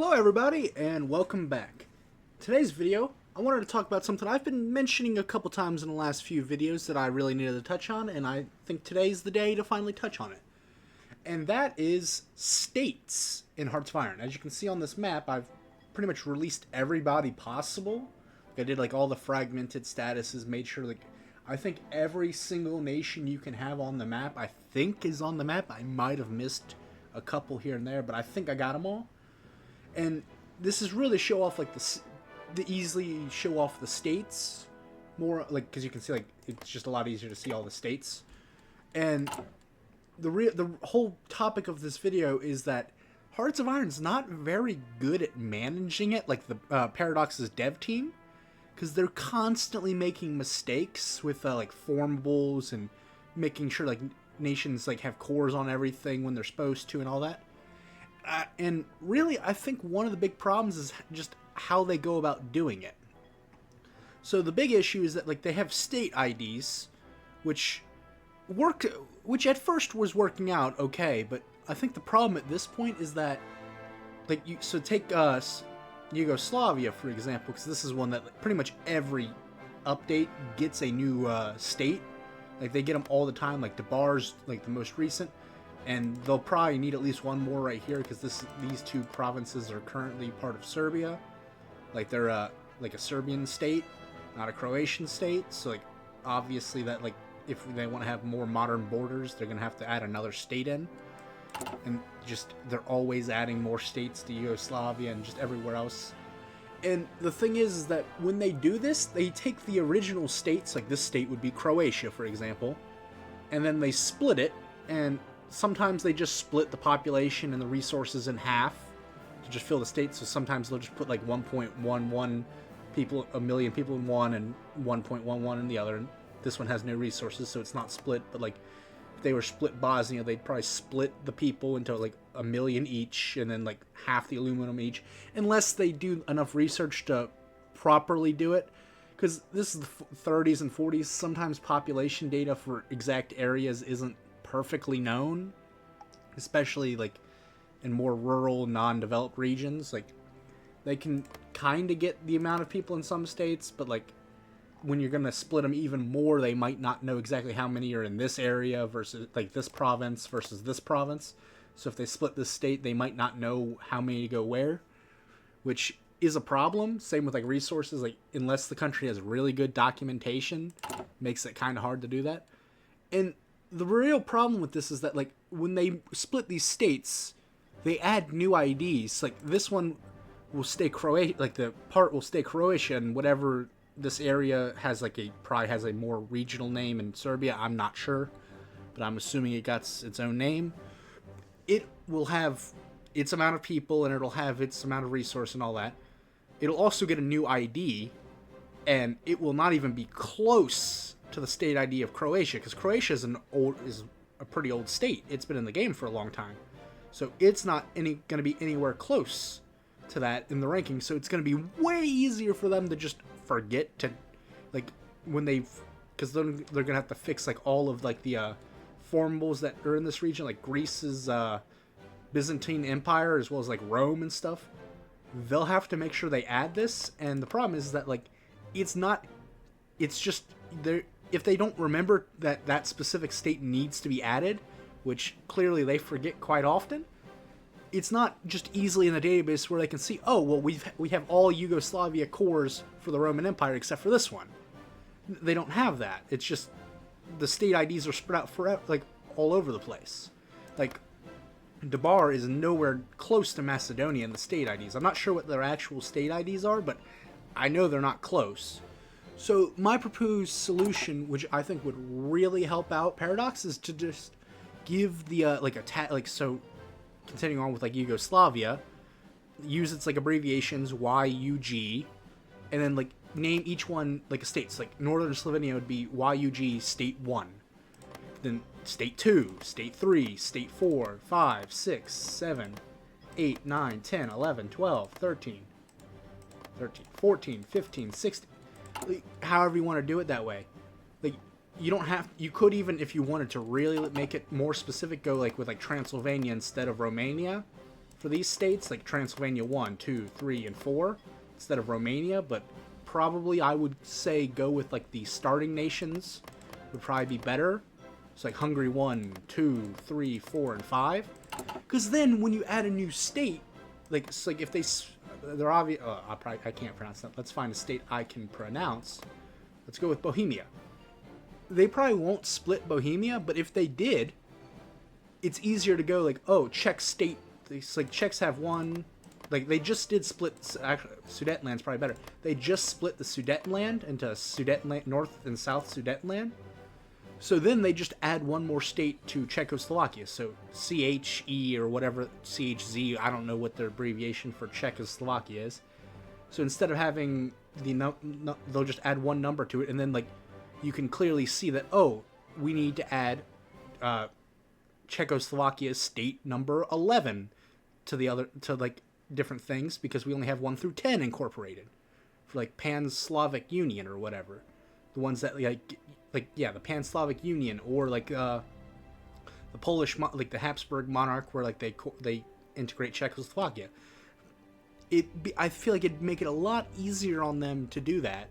Hello everybody and welcome back. Today's video, I wanted to talk about something I've been mentioning a couple times in the last few videos that I really needed to touch on, and I think today's the day to finally touch on it. And that is states in Hearts of Iron. As you can see on this map, I've pretty much released everybody possible. I did like all the fragmented statuses, made sure like I think every single nation you can have on the map, I think is on the map. I might have missed a couple here and there, but I think I got them all. And this is really show off like the easily show off the states more, like because you can see like it's just a lot easier to see all the states. And the whole topic of this video is that Hearts of Iron's not very good at managing it, like the Paradox's dev team, because they're constantly making mistakes with like formables and making sure like nations like have cores on everything when they're supposed to and all that. And really, I think one of the big problems is just how they go about doing it. So the big issue is that like they have state IDs, which at first was working out okay, but I think the problem at this point is that like take Yugoslavia for example, because this is one that like, pretty much every update gets a new state. Like they get them all the time. Like Debar's like the most recent. And they'll probably need at least one more right here because these two provinces are currently part of Serbia. Like they're like a Serbian state, not a Croatian state. So like obviously that like if they want to have more modern borders, they're gonna have to add another state in. And just they're always adding more states to Yugoslavia and just everywhere else. And the thing is that when they do this, they take the original states, like this state would be Croatia, for example, and then they split it and sometimes they just split the population and the resources in half to just fill the state. So sometimes they'll just put like 1.11 people, a million people in one, and 1.11 in the other. And this one has no resources, so it's not split. But like, if they were split Bosnia, they'd probably split the people into like a million each, and then like half the aluminum each, unless they do enough research to properly do it. Because this is the 30s and 40s. Sometimes population data for exact areas isn't perfectly known, especially like in more rural, non-developed regions. Like they can kind of get the amount of people in some states, but like when you're gonna split them even more, they might not know exactly how many are in this area versus like this province versus this province. So if they split this state, they might not know how many to go where, which is a problem. Same with like resources, like unless the country has really good documentation, makes it kind of hard to do that. And the real problem with this is that like when they split these states, they add new IDs. Like this one will stay Croatia, like the part will stay Croatia, and whatever this area has like probably has a more regional name in Serbia. I'm not sure, but I'm assuming it got its own name. It will have its amount of people and it'll have its amount of resource and all that. It'll also get a new ID, and it will not even be close to the state ID of Croatia, because Croatia is a pretty old state. It's been in the game for a long time, so it's not going to be anywhere close to that in the ranking. So it's going to be way easier for them to just forget to like when because they're going to have to fix like all of like the formables that are in this region, like Greece's Byzantine Empire as well as like Rome and stuff. They'll have to make sure they add this, and the problem is that like it's just there. If they don't remember that that specific state needs to be added, which clearly they forget quite often, it's not just easily in the database where they can see, oh, well, we have all Yugoslavia cores for the Roman Empire except for this one. They don't have that. It's just the state IDs are spread out forever, like all over the place. Like Debar is nowhere close to Macedonia in the state IDs. I'm not sure what their actual state IDs are, but I know they're not close. So my proposed solution, which I think would really help out Paradox, is to just give the so continuing on with like Yugoslavia, use its like abbreviations YUG, and then like name each one like a state. So like Northern Slovenia would be YUG State 1, then State 2, State 3, State 4, 5, 6, 7, 8, 9, 10, 11, 12, 13, 14, 15, 16. However you want to do it that way. Like you don't have, you could even, if you wanted to really make it more specific, go like with like Transylvania instead of Romania for these states, like Transylvania 1, 2, 3, and 4, instead of Romania, but probably I would say go with like the starting nations would probably be better. It's like Hungary 1, 2, 3, 4, and 5. Because then when you add a new state, like it's like if they're obvious. I can't pronounce that. Let's find a state I can pronounce. Let's go with Bohemia. They probably won't split Bohemia, but if they did, it's easier to go like, oh, Czech state. It's like Czechs have one. Like they just did split. Actually, Sudetenland's probably better. They just split the Sudetenland into Sudetenland, North and South Sudetenland. So then they just add one more state to Czechoslovakia. So CHE or whatever, CHZ, I don't know what their abbreviation for Czechoslovakia is. So instead of having they'll just add one number to it, and then like you can clearly see that, oh, we need to add Czechoslovakia's state number 11 to the other, to like different things, because we only have 1 through 10 incorporated for like Pan-Slavic Union or whatever. The ones that yeah, the Pan-Slavic Union, or like the Polish, like the Habsburg monarch, where like they integrate Czechoslovakia. I feel like it'd make it a lot easier on them to do that,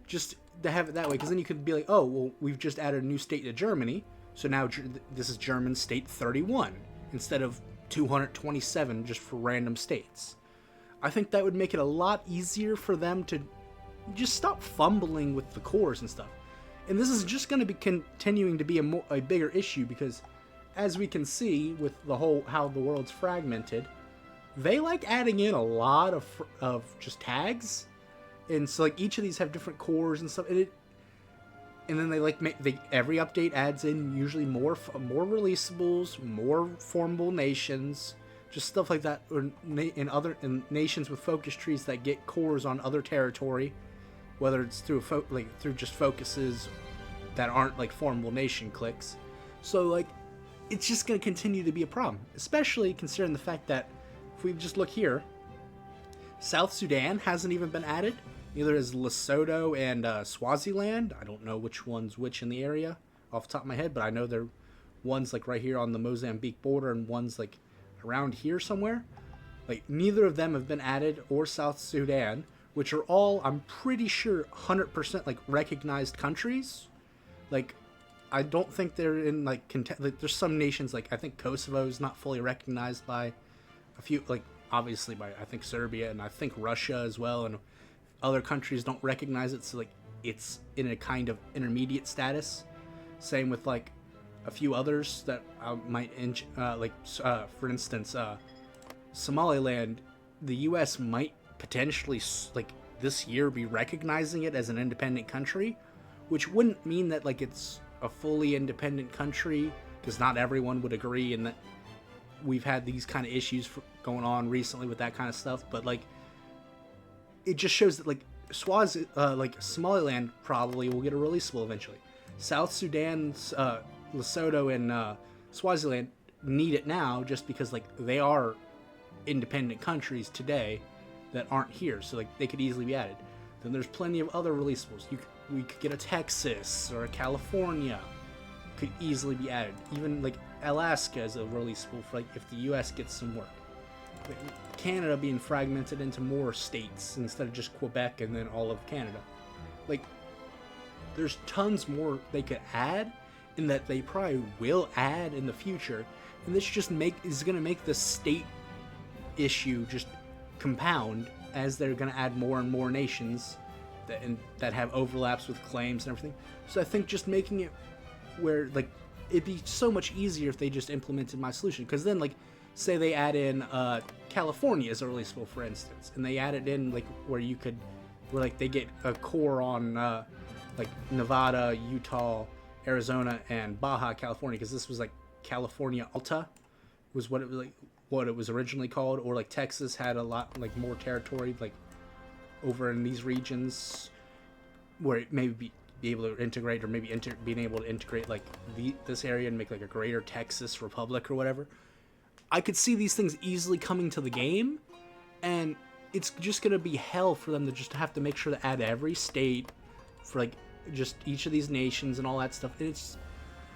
just to have it that way, because then you could be like, oh, well, we've just added a new state to Germany, so now this is German state 31 instead of 227 just for random states. I think that would make it a lot easier for them to just stop fumbling with the cores and stuff. And this is just going to be continuing to be a bigger issue, because as we can see with the whole how the world's fragmented, they like adding in a lot of just tags, and so like each of these have different cores and stuff, and then they like every update adds in usually more releasables, more formable nations, just stuff like that, or in nations with focus trees that get cores on other territory, whether it's through through just focuses that aren't like formable nation clicks. So like it's just going to continue to be a problem, especially considering the fact that if we just look here, South Sudan hasn't even been added. Neither is Lesotho and Swaziland. I don't know which one's which in the area off the top of my head, but I know they're one's like right here on the Mozambique border and one's like around here somewhere. Like neither of them have been added, or South Sudan, which are all, I'm pretty sure, 100% like recognized countries. Like I don't think they're in like there's some nations, like I think Kosovo is not fully recognized by a few, like obviously by I think Serbia, and I think Russia as well, and other countries don't recognize it, so like it's in a kind of intermediate status. Same with like a few others that might for instance Somaliland, the US might potentially like this year be recognizing it as an independent country, which wouldn't mean that like it's a fully independent country, because not everyone would agree, and that we've had these kind of issues going on recently with that kind of stuff. But like it just shows that like Somaliland probably will get a releasable eventually. South Sudan's Lesotho and Swaziland need it now, just because like they are independent countries today that aren't here, so like they could easily be added. Then there's plenty of other releasables. We could get a Texas or a California, could easily be added. Even like Alaska is a releasable for like if the US gets some work. Canada being fragmented into more states instead of just Quebec and then all of Canada. Like there's tons more they could add, and that they probably will add in the future, and this just is going to make the state issue just compound as they're going to add more and more nations that have overlaps with claims and everything. So I think just making it where like it'd be so much easier if they just implemented my solution, because then like say they add in California as a releasable, for instance, and they add it in like where like they get a core on like Nevada, Utah, Arizona, and Baja California, because this was like California Alta was what it was originally called, or like Texas had a lot like more territory like over in these regions where it maybe be able to integrate, or maybe being able to integrate like this area and make like a greater Texas Republic or whatever. I could see these things easily coming to the game, and it's just gonna be hell for them to just have to make sure to add every state for like just each of these nations and all that stuff.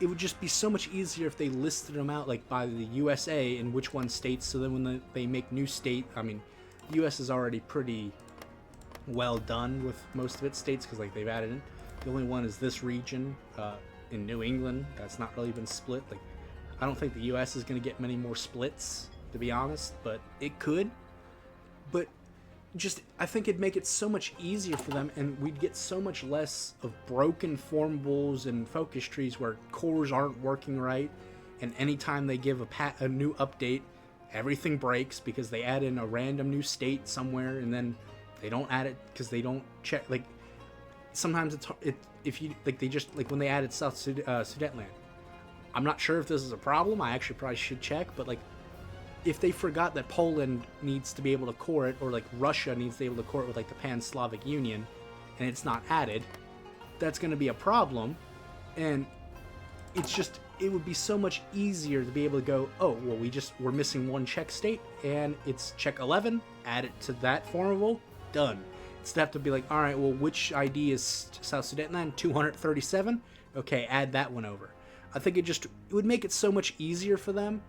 it would just be so much easier if they listed them out like by the USA and which one states, so then when they make new state, I mean, the US is already pretty well done with most of its states because like they've added in. The only one is this region in New England that's not really been split. Like, I don't think the US is going to get many more splits, to be honest, but it could. But just, I think it'd make it so much easier for them, and we'd get so much less of broken formables and focus trees where cores aren't working right, and anytime they give a new update, everything breaks because they add in a random new state somewhere, and then they don't add it because they don't check. Like, sometimes if you like, they just, like when they added South Sudetenland, I'm not sure if this is a problem. I actually probably should check, but like, if they forgot that Poland needs to be able to core it, or like Russia needs to be able to core it with like the Pan-Slavic Union, and it's not added, that's going to be a problem. And it's just, it would be so much easier to be able to go, oh, well, we're missing one Czech state, and it's Czech 11, add it to that formable, done. Instead have to be like, all right, well, which ID is South Sudetenland? 237? Okay, add that one over. I think it would make it so much easier for them,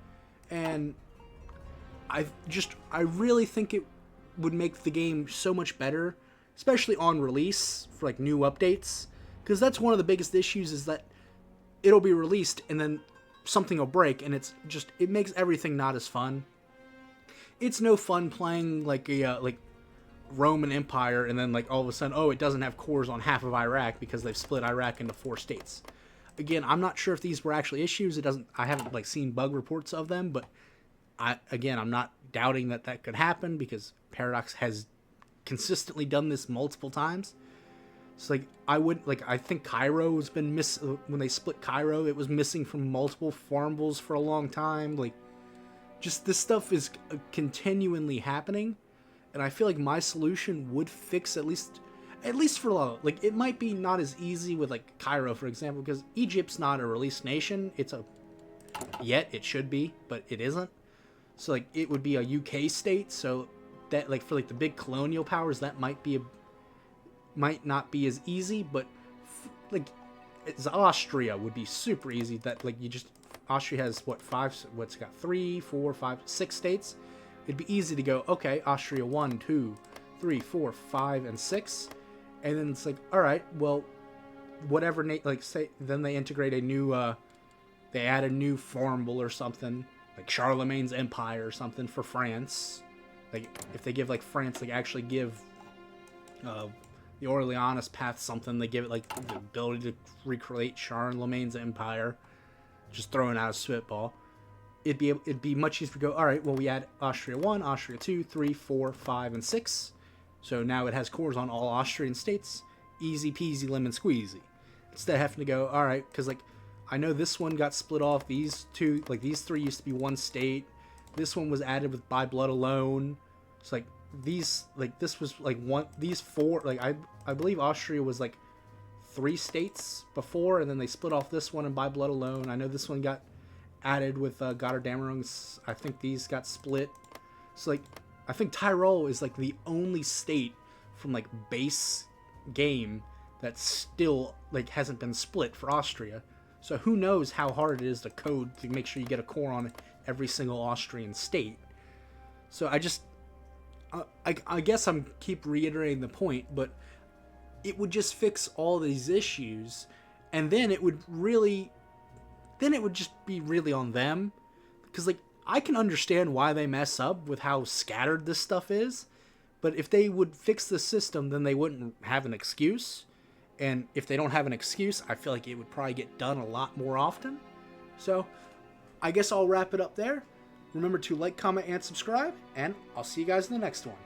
and I really think it would make the game so much better, especially on release for like new updates, because that's one of the biggest issues, is that it'll be released and then something will break, and it makes everything not as fun. It's no fun playing like a like Roman Empire and then like all of a sudden, oh, it doesn't have cores on half of Iraq because they've split Iraq into 4 states. Again, I'm not sure if these were actually issues. I haven't like seen bug reports of them, but I'm not doubting that could happen because Paradox has consistently done this multiple times. So like, I think Cairo has been when they split Cairo, it was missing from multiple farmables for a long time. Like, just this stuff is continually happening, and I feel like my solution would fix at least for like, it might be not as easy with like Cairo, for example, because Egypt's not a released nation. Yet it should be, but it isn't. So like, it would be a UK state, so that like for like the big colonial powers, that might not be as easy, but like Austria would be super easy. That like, Austria has what's got 3, 4, 5, 6 states. It'd be easy to go, okay, Austria 1, 2, 3, 4, 5, and 6, and then it's like, all right, well, whatever like say, then they integrate they add a new formable or something, like Charlemagne's Empire or something for France. Like, if they give like France, like actually give the Orleanist path something, they give it like the ability to recreate Charlemagne's Empire, just throwing out a spitball. It'd be much easier to go, all right, well, we add Austria 1, Austria 2, 3, 4, 5, and 6. So now it has cores on all Austrian states. Easy peasy lemon squeezy. Instead of having to go, all right, because like, I know this one got split off. These 3 used to be one state. This one was added with by blood alone. It's like this was like these 4, like I believe Austria was like 3 states before, and then they split off this one and by blood alone. I know this one got added with Gotterdammerung. I think these got split. So like, I think Tyrol is like the only state from like base game that still like hasn't been split for Austria. So who knows how hard it is to code to make sure you get a core on every single Austrian state. So I guess I'm keep reiterating the point, but it would just fix all these issues, and then it would just be really on them. Because like, I can understand why they mess up with how scattered this stuff is, but if they would fix the system, then they wouldn't have an excuse. And if they don't have an excuse, I feel like it would probably get done a lot more often. So, I guess I'll wrap it up there. Remember to like, comment, and subscribe, and I'll see you guys in the next one.